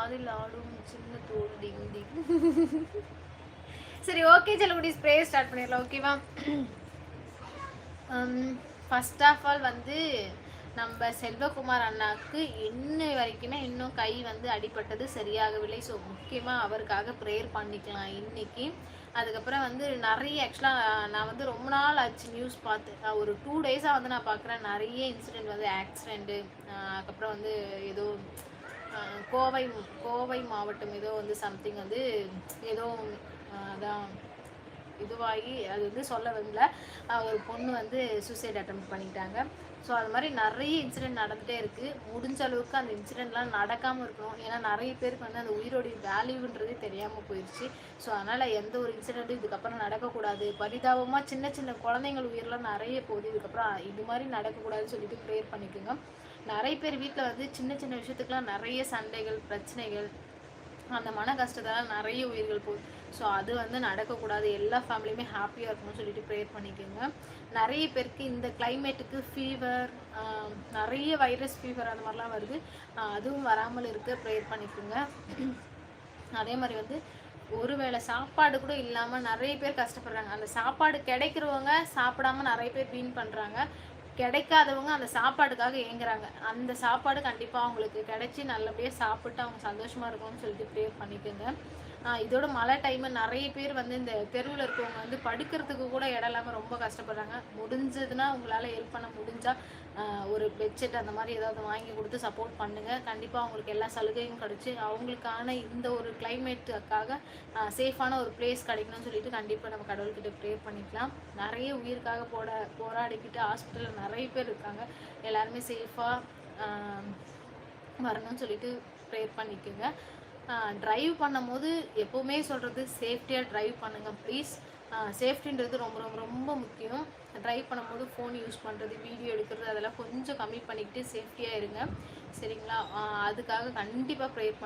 காதில் ஆடும் சின்ன தோல் டிங் டிங். சரி ஓகே செல்லக்குட்டி ஸ்ப்ரே ஸ்டார்ட் பண்ணிடலாம் ஓகேவா. ஃபர்ஸ்ட் ஆஃப் ஆல் வந்து நம்ம செல்வகுமார் அண்ணாவுக்கு இன்ன வரைக்குமே இன்னும் கை வந்து அடிபட்டது சரியாகவில்லை. ஸோ முக்கியமாக அவருக்காக ப்ரேயர் பண்ணிக்கலாம் இன்னைக்கு. அதுக்கப்புறம் வந்து நிறைய ஆக்சுவலாக நான் வந்து ரொம்ப நாள் ஆச்சு நியூஸ் பார்த்து, ஒரு 2 டேஸாக வந்து நான் பார்க்குறேன் நிறைய இன்சிடெண்ட் வந்து ஆக்சிடெண்ட்டு. அதுக்கப்புறம் வந்து ஏதோ கோவை கோவை மாவட்டம் ஏதோ வந்து சம்திங் வந்து ஏதோ அதான் இதுவாகி அது வந்து சொல்ல வரல, ஒரு பொண்ணு வந்து சூசைட் அட்டம் பண்ணிட்டாங்க. ஸோ அது மாதிரி நிறைய இன்சிடெண்ட் நடந்துகிட்டே இருக்குது. முடிஞ்ச அளவுக்கு அந்த இன்சிடெண்ட்லாம் நடக்காமல் இருக்கணும். ஏன்னா நிறைய பேருக்கு வந்து அந்த உயிரோடைய வேல்யூன்றதே தெரியாமல் போயிடுச்சு. ஸோ அதனால் எந்த ஒரு இன்சிடெண்ட்டும் இதுக்கப்புறம் நடக்கக்கூடாது. பரிதாபமாக சின்ன சின்ன குழந்தைங்கள் உயிரெலாம் நிறைய போகுது. இதுக்கப்புறம் இது மாதிரி நடக்கக்கூடாதுன்னு சொல்லிட்டு ப்ரேயர் பண்ணிக்கோங்க. நிறைய பேர் வீட்டில் வந்து சின்ன சின்ன விஷயத்துக்குலாம் நிறைய சண்டைகள் பிரச்சனைகள் அந்த மன கஷ்டத்தால் நிறைய உயிர்கள் போகுது. ஸோ அது வந்து நடக்கக்கூடாது. எல்லா ஃபேமிலியுமே ஹாப்பியாக இருக்கணும்னு சொல்லிட்டு ப்ரேயர் பண்ணிக்கோங்க. நிறைய பேருக்கு இந்த கிளைமேட்டுக்கு ஃபீவர், நிறைய வைரஸ் ஃபீவர் அந்த மாதிரிலாம் வருது. அதுவும் வராமல் இருக்க ப்ரேயர் பண்ணிக்கோங்க. அதே மாதிரி வந்து ஒருவேளை சாப்பாடு கூட இல்லாமல் நிறைய பேர் கஷ்டப்படுறாங்க. அந்த சாப்பாடு கிடைக்கிறவங்க சாப்பிடாம நிறைய பேர் வீண் பண்ணுறாங்க. கிடைக்காதவங்க அந்த சாப்பாடுக்காக ஏங்குறாங்க. அந்த சாப்பாடு கண்டிப்பாக அவங்களுக்கு கிடைச்சி நல்லபடியாக சாப்பிட்டு அவங்க சந்தோஷமாக இருக்கணும்னு சொல்லிட்டு ப்ரேயர் பண்ணிக்கோங்க. இதோட மழை டைமு நிறைய பேர் வந்து இந்த தெருவில் இருக்கவங்க வந்து படுக்கிறதுக்கு கூட இடம் இல்லாமல் ரொம்ப கஷ்டப்படுறாங்க. முடிஞ்சதுன்னா உங்களால் ஹெல்ப் பண்ண முடிஞ்சால் ஒரு பெட்ஷீட் அந்த மாதிரி ஏதாவது வாங்கி கொடுத்து சப்போர்ட் பண்ணுங்கள். கண்டிப்பாக அவங்களுக்கு எல்லா சலுகையும் கிடச்சி அவங்களுக்கான இந்த ஒரு கிளைமேட்டுக்காக சேஃபான ஒரு பிளேஸ் கிடைக்கணும்னு சொல்லிட்டு கண்டிப்பாக நம்ம கடவுள்கிட்ட ப்ரேயர் பண்ணிக்கலாம். நிறைய உயிருக்காக போராடிக்கிட்டு ஹாஸ்பிட்டலில் நிறைய பேர் இருக்காங்க. எல்லாருமே சேஃபாக வரணும்னு சொல்லிட்டு ப்ரேயர் பண்ணிக்கோங்க. ட்ரைவ் பண்ணும்போது எப்போவுமே சொல்கிறது சேஃப்டியாக ட்ரைவ் பண்ணுங்கள் ப்ளீஸ். சேஃப்டின்றது ரொம்ப ரொம்ப ரொம்ப முக்கியம். ட்ரைவ் பண்ணும்போது ஃபோன் யூஸ் பண்ணுறது, வீடியோ எடுக்கிறது அதெல்லாம் கொஞ்சம் கம்மி பண்ணிக்கிட்டு சேஃப்டியாக இருங்க சரிங்களா. அதுக்காக கண்டிப்பாக ப்ரேயர்